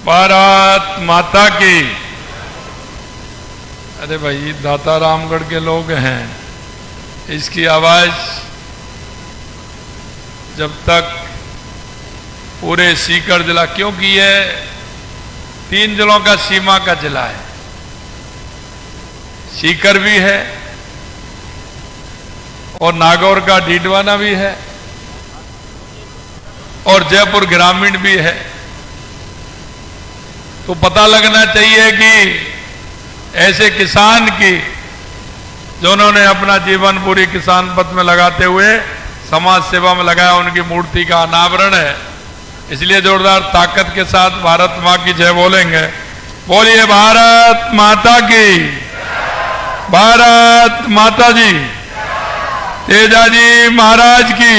भारत माता की। अरे भाई दाता रामगढ़ के लोग हैं, इसकी आवाज जब तक पूरे सीकर जिला, क्योंकि ये 3 जिलों का सीमा का जिला है, सीकर भी है और नागौर का डीडवाना भी है और जयपुर ग्रामीण भी है। तो पता लगना चाहिए कि ऐसे किसान की जो उन्होंने अपना जीवन पूरी किसान पथ में लगाते हुए समाज सेवा में लगाया, उनकी मूर्ति का अनावरण है। इसलिए जोरदार ताकत के साथ भारत मां की जय बोलेंगे। बोलिए भारत माता की, भारत माता जी, तेजाजी महाराज की,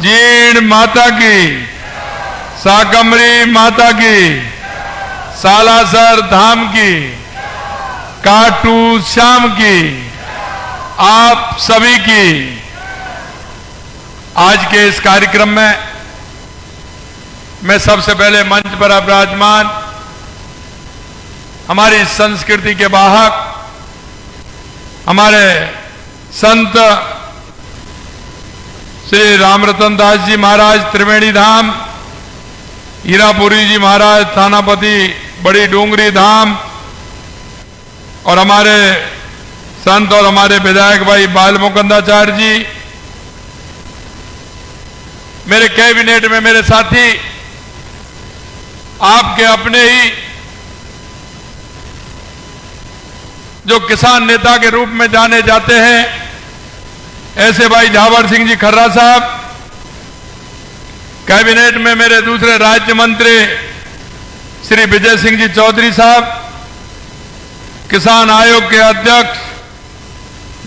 जीण माता की, साकमरी माता की, सालासर धाम की, काटू श्याम की, आप सभी की। आज के इस कार्यक्रम में मैं सबसे पहले मंच पर विराजमान हमारी संस्कृति के वाहक हमारे संत श्री रामरतन दास जी महाराज त्रिवेणी धाम, हीरापुरी जी महाराज थानापति बड़ी डूंगरी धाम, और हमारे संत और हमारे विधायक भाई बाल मुकुंदाचार्य जी, मेरे कैबिनेट में मेरे साथी, आपके अपने ही जो किसान नेता के रूप में जाने जाते हैं, ऐसे भाई झावर सिंह जी खर्रा साहब, कैबिनेट में मेरे दूसरे राज्य मंत्री श्री विजय सिंह जी चौधरी साहब, किसान आयोग के अध्यक्ष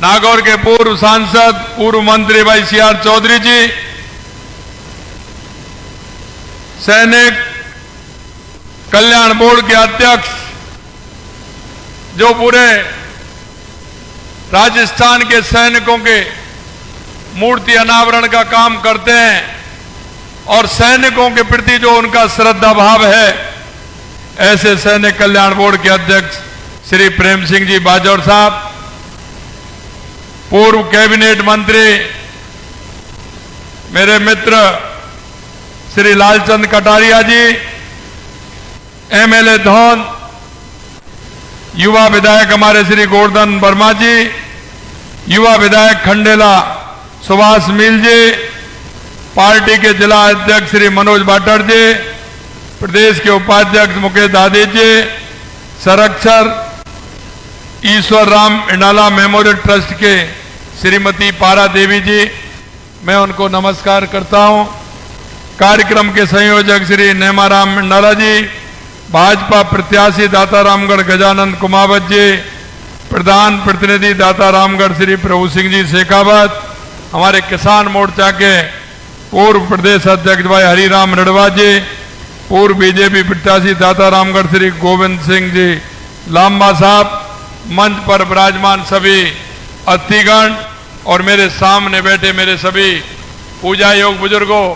नागौर के पूर्व सांसद पूर्व मंत्री भाई CR चौधरी जी, सैनिक कल्याण बोर्ड के अध्यक्ष जो पूरे राजस्थान के सैनिकों के मूर्ति अनावरण का काम करते हैं और सैनिकों के प्रति जो उनका श्रद्धा भाव है, ऐसे सैनिक कल्याण बोर्ड के अध्यक्ष श्री प्रेम सिंह जी बाजौर साहब, पूर्व कैबिनेट मंत्री मेरे मित्र श्री लालचंद कटारिया जी, MLA धौन, युवा विधायक हमारे श्री गोवर्धन वर्मा जी, युवा विधायक खंडेला सुभाष मील जी, पार्टी के जिला अध्यक्ष श्री मनोज भाटर जी, प्रदेश के उपाध्यक्ष मुकेश दादी जी, संरक्षक ईश्वर राम इंडाला मेमोरियल ट्रस्ट के श्रीमती पारा देवी जी, मैं उनको नमस्कार करता हूं। कार्यक्रम के संयोजक श्री नेमाराम इंडाला जी, भाजपा प्रत्याशी दाता रामगढ़ गजानंद कुमावत जी, प्रधान प्रतिनिधि दाता रामगढ़ श्री प्रभु सिंह जी शेखावत, हमारे किसान मोर्चा के पूर्व प्रदेश अध्यक्ष भाई हरिराम रड़वा जी, पूर्व बीजेपी प्रत्याशी दाता रामगढ़ श्री गोविंद सिंह जी लांबा साहब, मंच पर विराजमान सभी अतिथिगण और मेरे सामने बैठे मेरे सभी पूजा योग बुजुर्गों,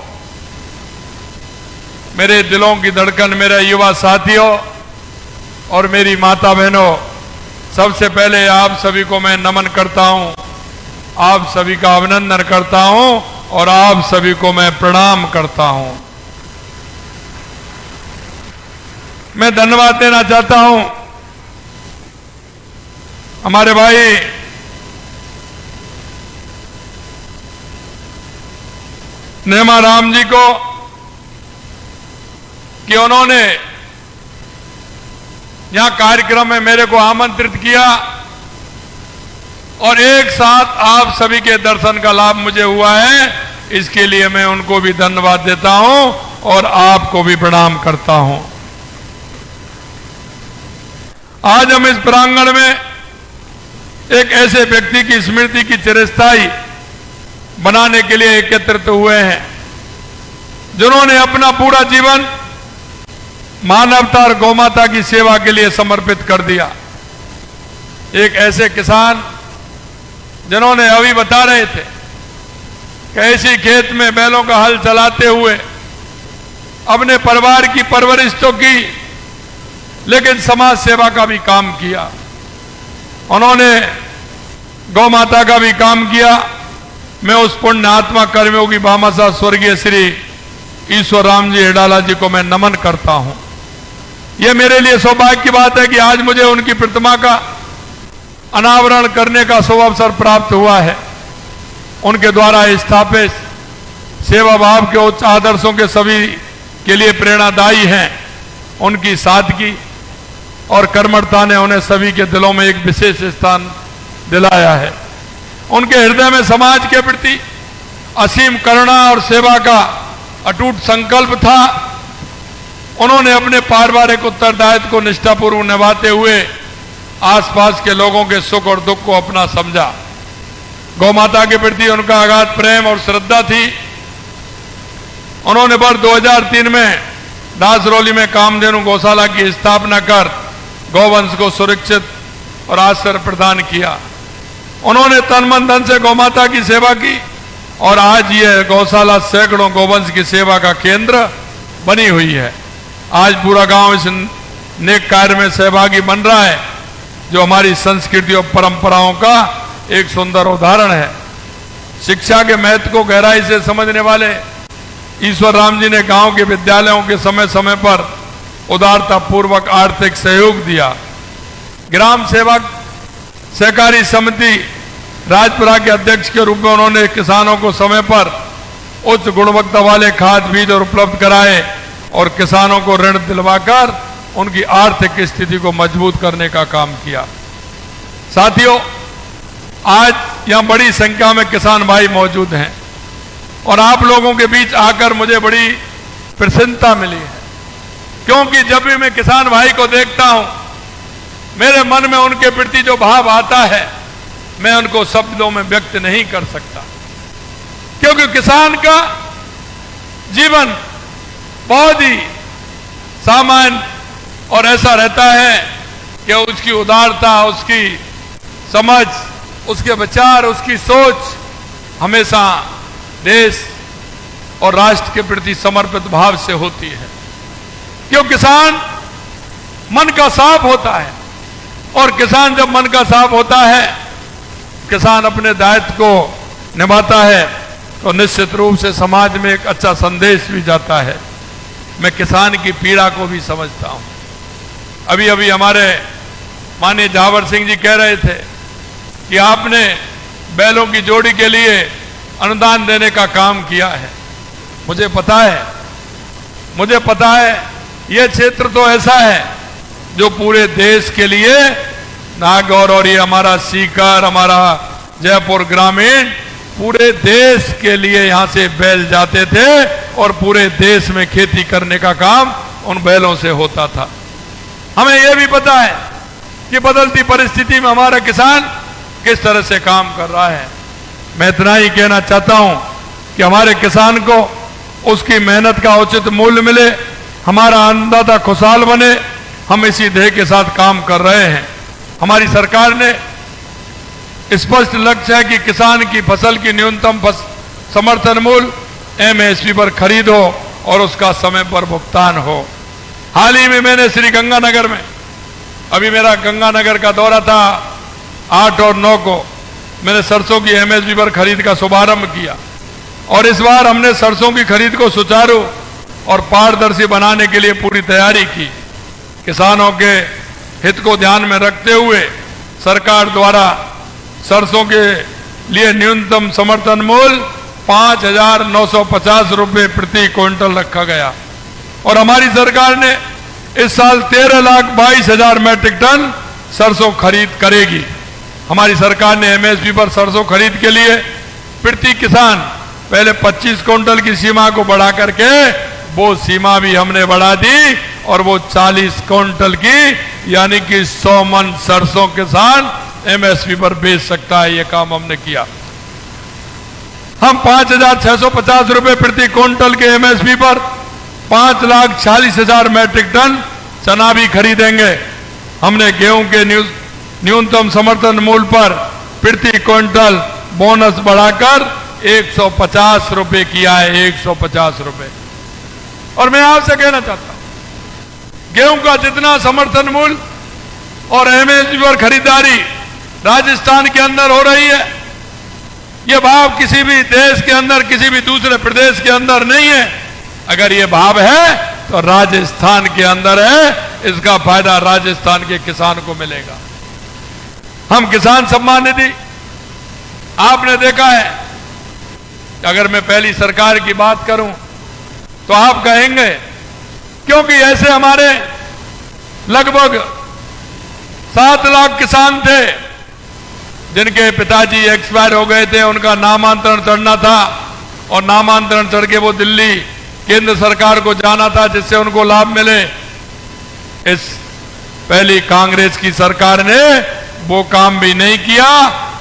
मेरे दिलों की धड़कन, मेरे युवा साथियों और मेरी माता बहनों, सबसे पहले आप सभी को मैं नमन करता हूं, आप सभी का अभिनंदन करता हूं और आप सभी को मैं प्रणाम करता हूं। मैं धन्यवाद देना चाहता हूं हमारे भाई नेमा राम जी को कि उन्होंने यहां कार्यक्रम में मेरे को आमंत्रित किया और एक साथ आप सभी के दर्शन का लाभ मुझे हुआ है। इसके लिए मैं उनको भी धन्यवाद देता हूं और आपको भी प्रणाम करता हूं। आज हम इस प्रांगण में एक ऐसे व्यक्ति की स्मृति की चिरस्थायी बनाने के लिए एकत्रित हुए हैं जिन्होंने अपना पूरा जीवन मानवता और गौमाता की सेवा के लिए समर्पित कर दिया। एक ऐसे किसान जिन्होंने अभी बता रहे थे कि ऐसी खेत में बैलों का हल चलाते हुए अपने परिवार की परवरिश तो की, लेकिन समाज सेवा का भी काम किया। उन्होंने गौ माता का भी काम किया। मैं उस पुण्य आत्मा कर्मियों की भामाशाह स्वर्गीय श्री ईश्वर राम जी हेडाला जी को मैं नमन करता हूं। यह मेरे लिए सौभाग्य की बात है कि आज मुझे उनकी प्रतिमा का अनावरण करने का सौअवसर प्राप्त हुआ है। उनके द्वारा स्थापित सेवा भाव के उच्च आदर्शों के सभी के लिए प्रेरणादायी हैं। उनकी सादगी और कर्मठता ने उन्हें सभी के दिलों में एक विशेष स्थान दिलाया है। उनके हृदय में समाज के प्रति असीम करुणा और सेवा का अटूट संकल्प था। उन्होंने अपने पारिवारिक उत्तरदायित्व को निष्ठापूर्वक निभाते हुए आसपास के लोगों के सुख और दुख को अपना समझा। गौ माता के प्रति उनका अगाध प्रेम और श्रद्धा थी। उन्होंने वर्ष 2003 में दासरौली में कामधेनु गौशाला की स्थापना कर गौवंश को सुरक्षित और आश्रय प्रदान किया। उन्होंने तन मन धन से गौ माता की सेवा की और आज यह गौशाला सैकड़ों गौवंश की सेवा का केंद्र बनी हुई है। आज पूरा गांव इस नेक कार्य में सहभागी बन रहा है, जो हमारी संस्कृति और परंपराओं का एक सुंदर उदाहरण है। शिक्षा के महत्व को गहराई से समझने वाले ईश्वर राम जी ने गांव के विद्यालयों के समय समय पर उदारता पूर्वक आर्थिक सहयोग दिया। ग्राम सेवक सहकारी समिति राजपुरा के अध्यक्ष के रूप में उन्होंने किसानों को समय पर उच्च गुणवत्ता वाले खाद बीज और उपलब्ध कराए और किसानों को ऋण दिलवाकर उनकी आर्थिक स्थिति को मजबूत करने का काम किया। साथियों, आज यहां बड़ी संख्या में किसान भाई मौजूद हैं और आप लोगों के बीच आकर मुझे बड़ी प्रसन्नता मिली है, क्योंकि जब भी मैं किसान भाई को देखता हूं, मेरे मन में उनके प्रति जो भाव आता है, मैं उनको शब्दों में व्यक्त नहीं कर सकता। क्योंकि किसान का जीवन बहुत ही सामान्य और ऐसा रहता है कि उसकी उदारता, उसकी समझ, उसके विचार, उसकी सोच हमेशा देश और राष्ट्र के प्रति समर्पित भाव से होती है। क्यों? किसान मन का साफ होता है और किसान जब मन का साफ होता है, किसान अपने दायित्व को निभाता है तो निश्चित रूप से समाज में एक अच्छा संदेश भी जाता है। मैं किसान की पीड़ा को भी समझता हूं। अभी अभी हमारे माननीय जावर सिंह जी कह रहे थे कि आपने बैलों की जोड़ी के लिए अनुदान देने का काम किया है। मुझे पता है यह क्षेत्र तो ऐसा है जो पूरे देश के लिए नागौर और ये हमारा सीकर, हमारा जयपुर ग्रामीण, पूरे देश के लिए यहां से बैल जाते थे और पूरे देश में खेती करने का काम उन बैलों से होता था। हमें यह भी पता है कि बदलती परिस्थिति में हमारा किसान किस तरह से काम कर रहा है। मैं इतना ही कहना चाहता हूं कि हमारे किसान को उसकी मेहनत का उचित मूल्य मिले, हमारा अन्नदाता खुशहाल बने। हम इसी ध्येय के साथ काम कर रहे हैं। हमारी सरकार ने स्पष्ट लक्ष्य है कि किसान की फसल की न्यूनतम समर्थन मूल्य एमएसपी पर खरीद हो और उसका समय पर भुगतान हो। हाल ही में मैंने श्री गंगानगर में, अभी मेरा गंगानगर का दौरा था 8 और 9 को, मैंने सरसों की एमएसपी पर खरीद का शुभारंभ किया और इस बार हमने सरसों की खरीद को सुचारू और पारदर्शी बनाने के लिए पूरी तैयारी की। किसानों के हित को ध्यान में रखते हुए सरकार द्वारा सरसों के लिए न्यूनतम समर्थन मूल्य 5,950 रुपये प्रति क्विंटल रखा गया और हमारी सरकार ने इस साल 13,22,000 मैट्रिक टन सरसों खरीद करेगी। हमारी सरकार ने एमएसपी पर सरसों खरीद के लिए प्रति किसान पहले 25 क्विंटल की सीमा को बढ़ा करके वो सीमा भी हमने बढ़ा दी और वो 40 क्विंटल की, यानी कि 100 मन सरसों किसान एमएसपी पर बेच सकता है। ये काम हमने किया। हम 5,650 रुपए प्रति क्विंटल के एमएसपी पर 5,40,000 मैट्रिक टन चना भी खरीदेंगे। हमने गेहूं के न्यूनतम समर्थन मूल्य पर प्रति क्विंटल बोनस बढ़ाकर 150 रुपए किया है। 150 रुपए। और मैं आपसे कहना चाहता हूं, गेहूं का जितना समर्थन मूल्य और एमएसपी पर खरीदारी राजस्थान के अंदर हो रही है, यह भाव किसी भी देश के अंदर, किसी भी दूसरे प्रदेश के अंदर नहीं है। अगर यह भाव है तो राजस्थान के अंदर है, इसका फायदा राजस्थान के किसान को मिलेगा। हम किसान सम्मान निधि आपने देखा है, अगर मैं पहली सरकार की बात करूं तो आप कहेंगे, क्योंकि ऐसे हमारे लगभग 7 लाख किसान थे जिनके पिताजी एक्सपायर हो गए थे, उनका नामांतरण चढ़ना था और नामांतरण चढ़ के वो दिल्ली केंद्र सरकार को जाना था जिससे उनको लाभ मिले। इस पहली कांग्रेस की सरकार ने वो काम भी नहीं किया,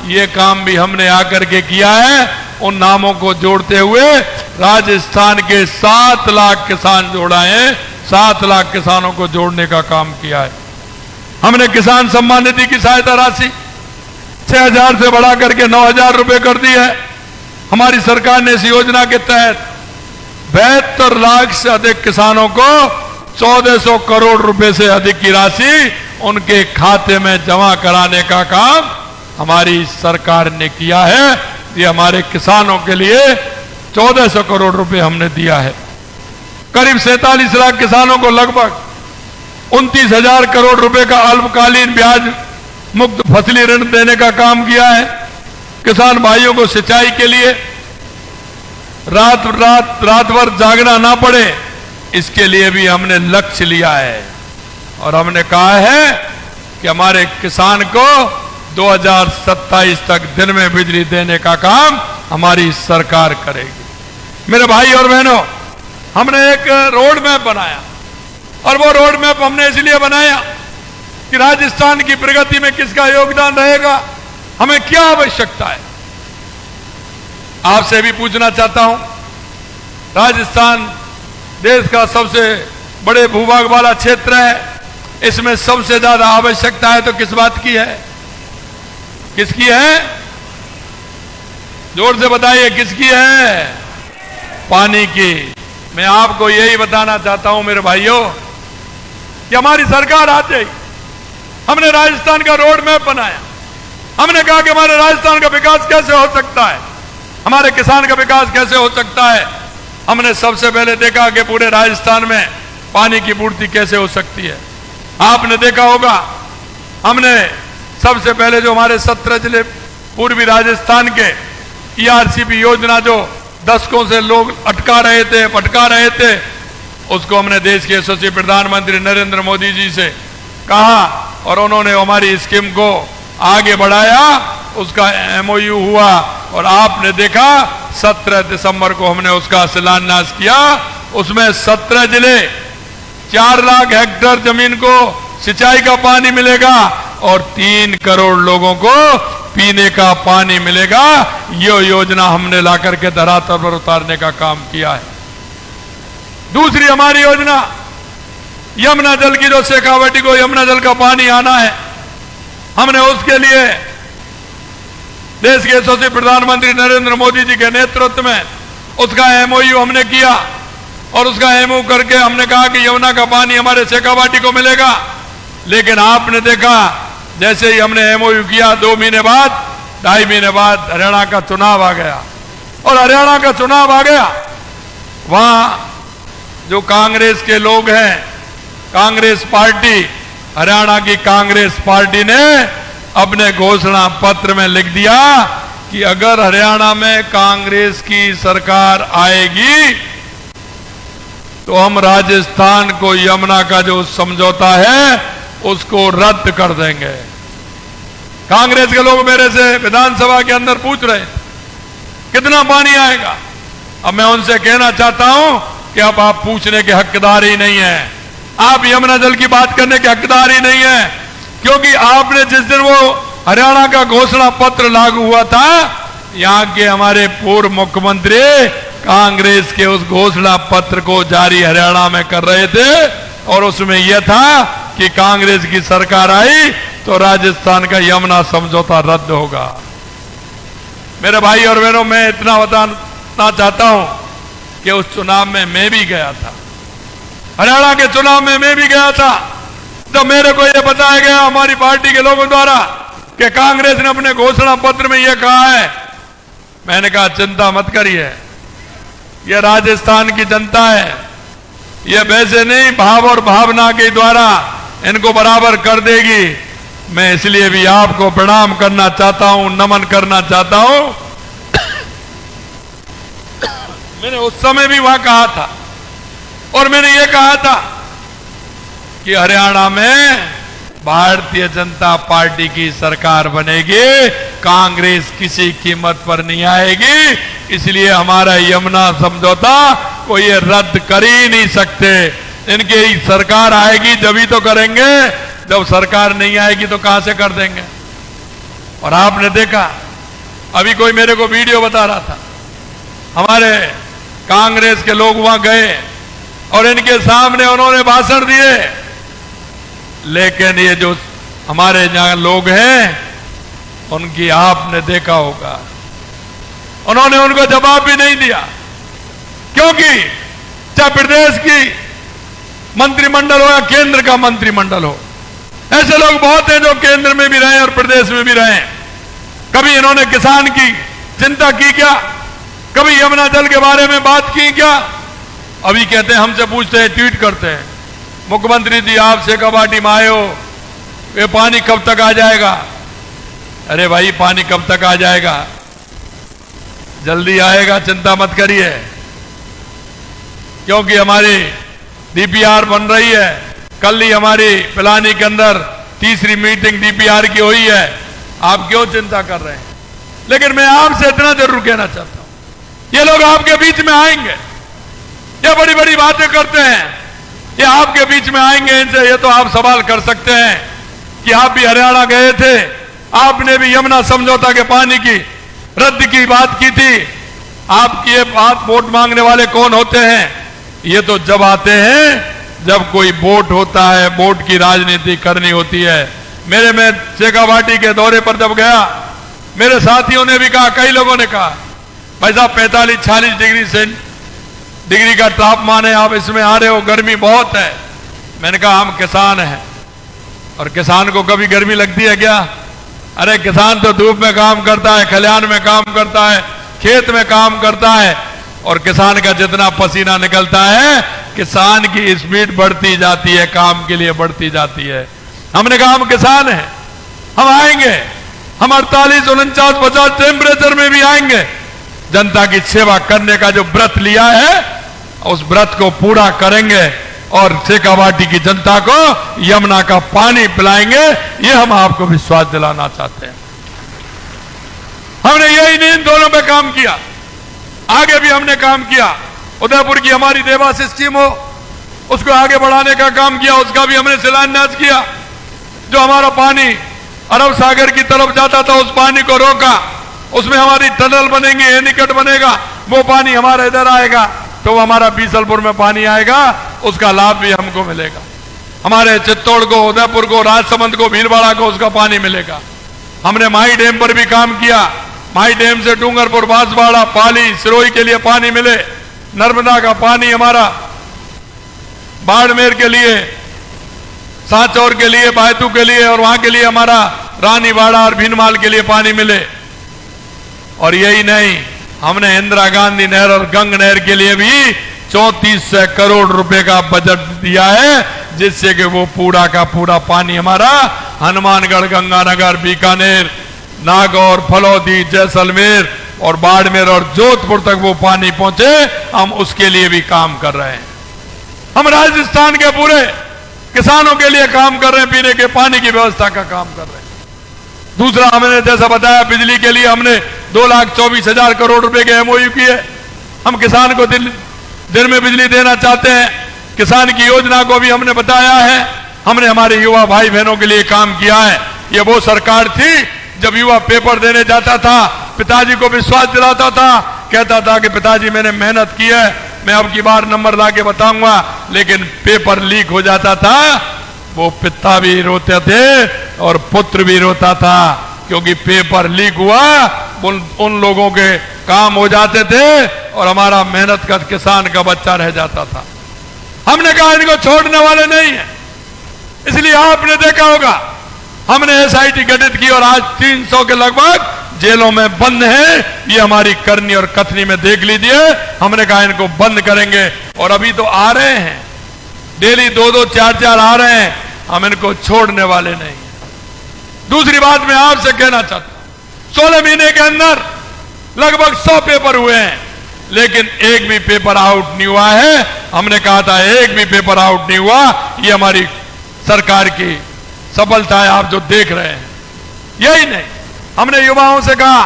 ये काम भी हमने आकर के किया है। उन नामों को जोड़ते हुए राजस्थान के 7 लाख किसान जोड़ा है, 7 लाख किसानों को जोड़ने का काम किया है। हमने किसान सम्मान निधि की सहायता राशि 6,000 से बढ़ा करके 9,000 रुपए कर दी है। हमारी सरकार ने इस योजना के तहत 72 लाख से अधिक किसानों को 1,400 करोड़ रुपए से अधिक की राशि उनके खाते में जमा कराने का काम हमारी सरकार ने किया है। ये हमारे किसानों के लिए 1,400 करोड़ रुपए हमने दिया है। करीब 47 लाख किसानों को लगभग 29,000 करोड़ रुपए का अल्पकालीन ब्याज मुक्त फसली ऋण देने का काम किया है। किसान भाइयों को सिंचाई के लिए रात भर जागना ना पड़े, इसके लिए भी हमने लक्ष्य लिया है और हमने कहा है कि हमारे किसान को 2027 तक दिन में बिजली देने का काम हमारी सरकार करेगी। मेरे भाई और बहनों, हमने एक रोड मैप बनाया और वो रोड मैप हमने इसलिए बनाया कि राजस्थान की प्रगति में किसका योगदान रहेगा, हमें क्या आवश्यकता है। आपसे भी पूछना चाहता हूं, राजस्थान देश का सबसे बड़े भूभाग वाला क्षेत्र है, इसमें सबसे ज्यादा आवश्यकता है तो किस बात की है, किसकी है? जोर से बताइए, किसकी है? पानी की। मैं आपको यही बताना चाहता हूं मेरे भाइयों कि हमारी सरकार आते ही हमने राजस्थान का रोड मैप बनाया। हमने कहा कि हमारे राजस्थान का विकास कैसे हो सकता है, हमारे किसान का विकास कैसे हो सकता है। हमने सबसे पहले देखा कि पूरे राजस्थान में पानी की पूर्ति कैसे हो सकती है। आपने देखा होगा, हमने सबसे पहले जो हमारे 17 जिले पूर्वी राजस्थान के ERCP योजना जो दशकों से लोग भटका रहे थे, उसको हमने देश के यशस्वी प्रधानमंत्री नरेंद्र मोदी जी से कहा और उन्होंने हमारी स्कीम को आगे बढ़ाया। उसका MOU हुआ और आपने देखा 17 दिसंबर को हमने उसका शिलान्यास किया। उसमें 17 जिले 4 लाख हेक्टेयर जमीन को सिंचाई का पानी मिलेगा और 3 करोड़ लोगों को पीने का पानी मिलेगा। ये योजना हमने लाकर के धरातल पर उतारने का काम किया है। दूसरी हमारी योजना यमुना जल की, जो शेखावटी को यमुना जल का पानी आना है, हमने उसके लिए देश के यशस्वी प्रधानमंत्री नरेंद्र मोदी जी के नेतृत्व में उसका MOU हमने किया और उसका MOU करके हमने कहा कि यमुना का पानी हमारे शेखावाटी को मिलेगा। लेकिन आपने देखा, जैसे ही हमने MOU किया 2 महीने बाद, 2.5 महीने बाद हरियाणा का चुनाव आ गया और हरियाणा का चुनाव आ गया, वहां जो कांग्रेस के लोग हैं, कांग्रेस पार्टी, हरियाणा की कांग्रेस पार्टी ने अपने घोषणा पत्र में लिख दिया कि अगर हरियाणा में कांग्रेस की सरकार आएगी तो हम राजस्थान को यमुना का जो समझौता है उसको रद्द कर देंगे। कांग्रेस के लोग मेरे से विधानसभा के अंदर पूछ रहे कितना पानी आएगा। अब मैं उनसे कहना चाहता हूं कि अब आप पूछने के हकदार ही नहीं है, आप यमुना जल की बात करने के हकदार ही नहीं है, क्योंकि आपने जिस दिन वो हरियाणा का घोषणा पत्र लागू हुआ था, यहां के हमारे पूर्व मुख्यमंत्री कांग्रेस के उस घोषणा पत्र को जारी हरियाणा में कर रहे थे और उसमें यह था कि कांग्रेस की सरकार आई तो राजस्थान का यमुना समझौता रद्द होगा। मेरे भाई और बहनों, मैं इतना बताना चाहता हूं कि उस चुनाव में मैं भी गया था हरियाणा के चुनाव में मैं भी गया था, तो मेरे को यह बताया गया हमारी पार्टी के लोगों द्वारा कि कांग्रेस ने अपने घोषणा पत्र में यह कहा है। मैंने कहा चिंता मत करिए, यह राजस्थान की जनता है, यह वैसे नहीं भाव और भावना के द्वारा इनको बराबर कर देगी। मैं इसलिए भी आपको प्रणाम करना चाहता हूं, नमन करना चाहता हूं। मैंने उस समय भी वहां कहा था और मैंने यह कहा था कि हरियाणा में भारतीय जनता पार्टी की सरकार बनेगी, कांग्रेस किसी कीमत पर नहीं आएगी। इसलिए हमारा यमुना समझौता को ये रद्द कर ही नहीं सकते। इनकी सरकार आएगी जब तो करेंगे, जब सरकार नहीं आएगी तो कहां से कर देंगे। और आपने देखा, अभी कोई मेरे को वीडियो बता रहा था, हमारे कांग्रेस के लोग वहां गए और इनके सामने उन्होंने भाषण दिए, लेकिन ये जो हमारे यहां लोग हैं उनकी आपने देखा होगा, उन्होंने उनको जवाब भी नहीं दिया। क्योंकि चाहे प्रदेश की मंत्रिमंडल हो या केंद्र का मंत्रिमंडल हो, ऐसे लोग बहुत हैं जो केंद्र में भी रहे और प्रदेश में भी रहे। कभी इन्होंने किसान की चिंता की क्या? कभी यमुना जल के बारे में बात की क्या? अभी कहते हैं, हमसे पूछते हैं, ट्वीट करते हैं, मुख्यमंत्री जी आप शेखावाटी में आए हो, ये पानी कब तक आ जाएगा? अरे भाई पानी कब तक आ जाएगा? जल्दी आएगा, चिंता मत करिए। क्योंकि हमारी डीपीआर बन रही है। कल ही हमारी पिलानी के अंदर तीसरी मीटिंग डीपीआर की हुई है। आप क्यों चिंता कर रहे हैं? लेकिन मैं आपसे इतना जरूर कहना चाहता हूं, ये लोग आपके बीच में आएंगे, ये बड़ी बड़ी बातें करते हैं, ये आपके बीच में आएंगे। इनसे ये तो आप सवाल कर सकते हैं कि आप भी हरियाणा गए थे, आपने भी यमुना समझौता के पानी की रद्द की बात की थी। आपकी ये बात वोट मांगने वाले कौन होते हैं? ये तो जब आते हैं जब कोई वोट होता है, वोट की राजनीति करनी होती है। मैं शेखावाटी के दौरे पर जब गया, मेरे साथियों ने भी कहा, कई लोगों ने कहा, भाई साहब 45-46 डिग्री का तापमान है, आप इसमें आ रहे हो, गर्मी बहुत है। मैंने कहा हम किसान हैं और किसान को कभी गर्मी लगती है क्या? अरे किसान तो धूप में काम करता है, खलिहान में काम करता है, खेत में काम करता है, और किसान का जितना पसीना निकलता है, किसान की स्पीड बढ़ती जाती है, काम के लिए बढ़ती जाती है। हमने कहा हम किसान हैं, हम आएंगे, हम 48, 49, 50 टेम्परेचर में भी आएंगे। जनता की सेवा करने का जो व्रत लिया है उस व्रत को पूरा करेंगे और शेखावाटी की जनता को यमुना का पानी पिलाएंगे। ये हम आपको विश्वास दिलाना चाहते हैं। हमने यही नहीं इन दोनों पे काम किया, आगे भी हमने काम किया। उदयपुर की हमारी देवास स्कीम हो, उसको आगे बढ़ाने का काम किया, उसका भी हमने शिलान्यास किया। जो हमारा पानी अरब सागर की तरफ जाता था उस पानी को रोका, उसमें हमारी टनल बनेंगे, एनीकट बनेगा, वो पानी हमारा इधर आएगा, तो हमारा बीसलपुर में पानी आएगा, उसका लाभ भी हमको मिलेगा। हमारे चित्तौड़ को, उदयपुर को, राजसमंद को, भीलवाड़ा को उसका पानी मिलेगा। हमने माही डैम पर भी काम किया, माही डैम से डूंगरपुर, बांसवाड़ा, पाली, सिरोही के लिए पानी मिले। नर्मदा का पानी हमारा बाड़मेर के लिए, सांचौर के लिए, बायतू के लिए और वहां के लिए हमारा रानीवाड़ा और भीनमाल के लिए पानी मिले। और यही नहीं, हमने इंदिरा गांधी नहर और गंग नहर के लिए भी 3400 करोड़ रुपए का बजट दिया है, जिससे कि वो पूरा का पूरा पानी हमारा हनुमानगढ़, गंगानगर, बीकानेर, नागौर, फलौदी, जैसलमेर और बाड़मेर और जोधपुर तक वो पानी पहुंचे। हम उसके लिए भी काम कर रहे हैं। हम राजस्थान के पूरे किसानों के लिए काम कर रहे हैं, पीने के पानी की व्यवस्था का काम कर रहे हैं। दूसरा, हमने जैसा बताया, बिजली के लिए हमने 2,24,000 करोड़ रुपए के एमओयू किए। हम किसान को दिन में बिजली देना चाहते हैं। किसान की योजना को भी हमने बताया है। हमने हमारे युवा भाई बहनों के लिए काम किया है। ये वो सरकार थी जब युवा पेपर देने जाता था, पिताजी को विश्वास दिलाता था, कहता था कि पिताजी मैंने मेहनत की है, मैं अब की बार नंबर ला के बताऊंगा, लेकिन पेपर लीक हो जाता था। वो पिता भी रोते थे और पुत्र भी रोता था, क्योंकि पेपर लीक हुआ, उन लोगों के काम हो जाते थे और हमारा मेहनत का किसान का बच्चा रह जाता था। हमने कहा इनको छोड़ने वाले नहीं है। इसलिए आपने देखा होगा हमने एसआईटी गठित की और आज 300 के लगभग जेलों में बंद हैं। ये हमारी करनी और कथनी में देख लीजिए। हमने कहा इनको बंद करेंगे और अभी तो आ रहे हैं, डेली 2-2, 4-4 आ रहे हैं। हम इनको छोड़ने वाले नहीं। दूसरी बात मैं आपसे कहना चाहता हूं, 16 महीने के अंदर लगभग 100 पेपर हुए हैं, लेकिन एक भी पेपर आउट नहीं हुआ है। हमने कहा था एक भी पेपर आउट नहीं हुआ। ये हमारी सरकार की सफलता है, आप जो देख रहे हैं। यही नहीं, हमने युवाओं से कहा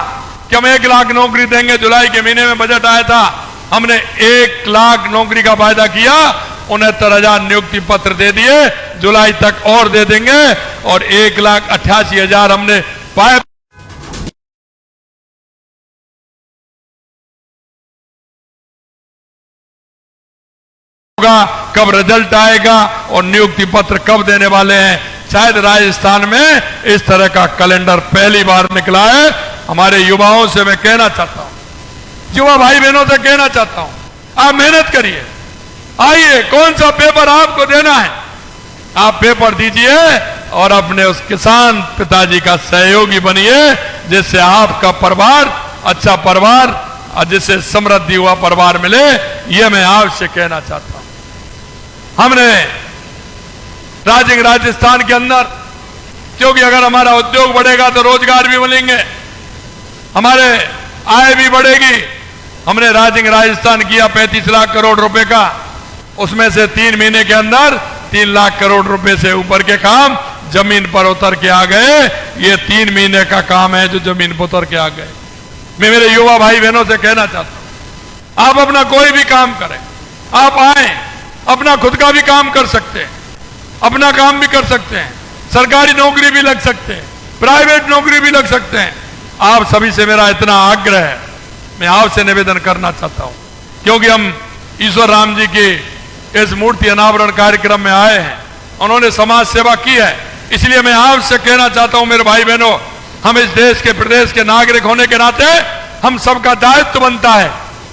कि हम 1 लाख नौकरी देंगे। जुलाई के महीने में बजट आया था, हमने 1 लाख नौकरी का वायदा किया, 69,000 नियुक्ति पत्र दे दिए, जुलाई तक और दे देंगे और 1,88,000 हमने पाए। कब रिजल्ट आएगा और नियुक्ति पत्र कब देने वाले हैं। शायद राजस्थान में इस तरह का कैलेंडर पहली बार निकला है। हमारे युवाओं से मैं कहना चाहता हूं, युवा भाई बहनों से कहना चाहता हूं, आप मेहनत करिए, आइए, कौन सा पेपर आपको देना है आप पेपर दीजिए और अपने उस किसान पिताजी का सहयोगी बनिए, जिससे आपका परिवार अच्छा परिवार और जिससे समृद्धि हुआ परिवार मिले। यह मैं आपसे कहना चाहता हूं। हमने राजस्थान के अंदर, क्योंकि अगर हमारा उद्योग बढ़ेगा तो रोजगार भी मिलेंगे, हमारे आय भी बढ़ेगी। हमने राजस्थान किया 35 लाख करोड़ रुपए का, उसमें से 3 महीने के अंदर 3 लाख करोड़ रुपए से ऊपर के काम जमीन पर उतर के आ गए। ये 3 महीने का काम है जो जमीन पर उतर के आ गए। मैं मेरे युवा भाई बहनों से कहना चाहता हूं, आप अपना कोई भी काम करें, आप आए, अपना खुद का भी काम कर सकते हैं, अपना काम भी कर सकते हैं, सरकारी नौकरी भी लग सकते हैं, प्राइवेट नौकरी भी लग सकते हैं। आप सभी से मेरा इतना आग्रह है, मैं आपसे निवेदन करना चाहता हूं, क्योंकि हम ईश्वर राम जी के इस मूर्ति अनावरण कार्यक्रम में आए हैं, उन्होंने समाज सेवा की है। इसलिए मैं आपसे कहना चाहता हूं मेरे भाई बहनों, हम इस देश के प्रदेश के नागरिक होने के नाते हम सबका दायित्व बनता है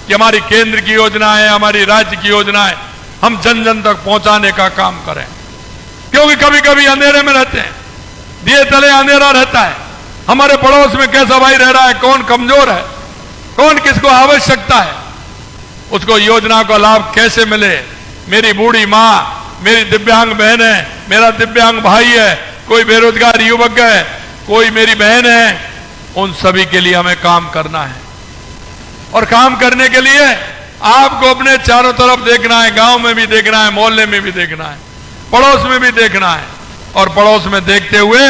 कि हमारी केंद्र की योजनाएं, हमारी राज्य की योजनाएं हम जन जन तक पहुंचाने का काम करें। क्योंकि कभी कभी अंधेरे में रहते हैं, दिए तले अंधेरा रहता है। हमारे पड़ोस में कैसा भाई रह रहा है, कौन कमजोर है, कौन किसको आवश्यकता है, उसको योजना का लाभ कैसे मिले। मेरी बूढ़ी मां, मेरी दिव्यांग बहन है, मेरा दिव्यांग भाई है, कोई बेरोजगार युवक है, कोई मेरी बहन है, उन सभी के लिए हमें काम करना है। और काम करने के लिए आपको अपने चारों तरफ देखना है, गांव में भी देखना है, मोहल्ले में भी देखना है, पड़ोस में भी देखना है। और पड़ोस में देखते हुए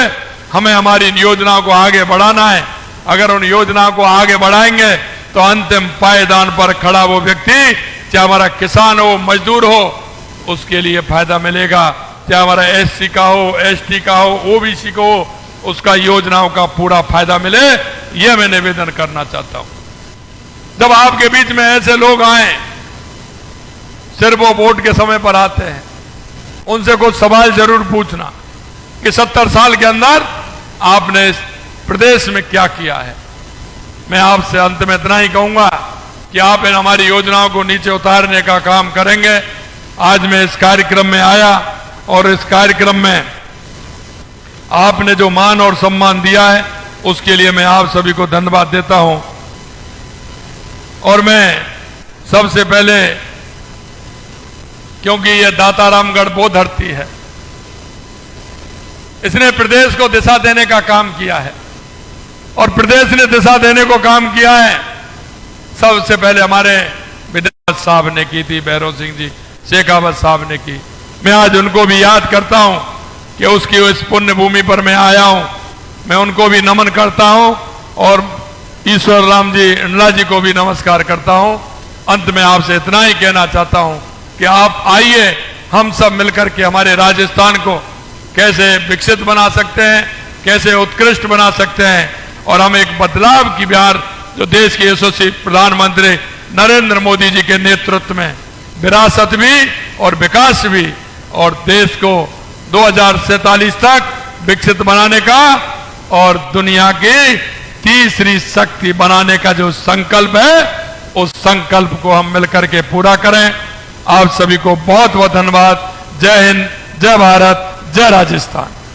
हमें हमारी योजनाओं को आगे बढ़ाना है। अगर उन योजनाओं को आगे बढ़ाएंगे तो अंतिम पायदान पर खड़ा वो व्यक्ति, चाहे हमारा किसान हो, मजदूर हो, उसके लिए फायदा मिलेगा। चाहे हमारा एससी का हो, एसटी का हो, ओबीसी को हो, उसका योजनाओं का पूरा फायदा मिले। यह मैं निवेदन करना चाहता हूं। जब आपके बीच में ऐसे लोग आए, सिर्फ वो वोट के समय पर आते हैं, उनसे कुछ सवाल जरूर पूछना कि 70 साल के अंदर आपने इस प्रदेश में क्या किया है। मैं आपसे अंत में इतना ही कहूंगा कि आप इन हमारी योजनाओं को नीचे उतारने का काम करेंगे। आज मैं इस कार्यक्रम में आया और इस कार्यक्रम में आपने जो मान और सम्मान दिया है उसके लिए मैं आप सभी को धन्यवाद देता हूं। और मैं सबसे पहले, क्योंकि यह दातारामगढ़ वो धरती है, इसने प्रदेश को दिशा देने का काम किया है और प्रदेश ने दिशा देने को काम किया है सबसे पहले हमारे विधायक साहब ने की थी, भैरव सिंह जी शेखावत साहब ने की। मैं आज उनको भी याद करता हूं कि उसकी इस पुण्य भूमि पर मैं आया हूं। मैं उनको भी नमन करता हूं और ईश्वर राम जी इंडला जी को भी नमस्कार करता हूं। अंत में आपसे इतना ही कहना चाहता हूं कि आप आइए, हम सब मिलकर के हमारे राजस्थान को कैसे विकसित बना सकते हैं, कैसे उत्कृष्ट बना सकते हैं और हम एक बदलाव की बिहार जो देश के यशस्वी प्रधानमंत्री नरेंद्र मोदी जी के नेतृत्व में विरासत भी और विकास भी और देश को 2047 तक विकसित बनाने का और दुनिया की तीसरी शक्ति बनाने का जो संकल्प है, उस संकल्प को हम मिलकर के पूरा करें। आप सभी को बहुत बहुत धन्यवाद। जय हिंद, जय भारत, जय राजस्थान।